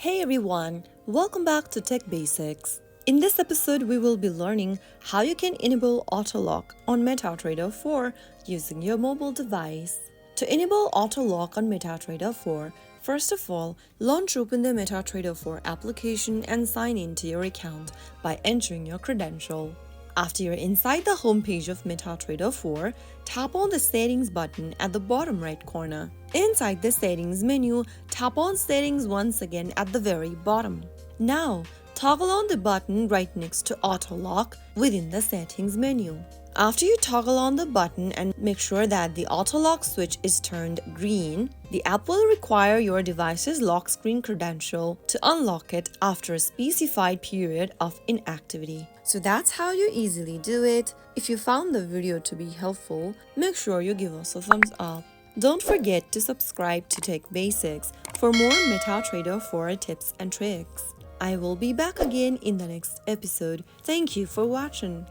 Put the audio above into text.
Hey everyone, welcome back to Tech Basics. In this episode, we will be learning how you can enable Autolock on MetaTrader 4 using your mobile device. To enable Autolock on MetaTrader 4, first of all, launch open the MetaTrader 4 application and sign in to your account by entering your credential. After you're inside the homepage of MetaTrader 4, tap on the Settings button at the bottom right corner. Inside the Settings menu, tap on Settings once again at the very bottom. Now, toggle on the button right next to Autolock within the Settings menu. After you toggle on the button and make sure that the Autolock switch is turned green, the app will require your device's lock screen credential to unlock it after a specified period of inactivity. So that's how you easily do it. If you found the video to be helpful, make sure you give us a thumbs up. Don't forget to subscribe to Tech Basics for more MetaTrader 4 tips and tricks. I will be back again in the next episode. Thank you for watching.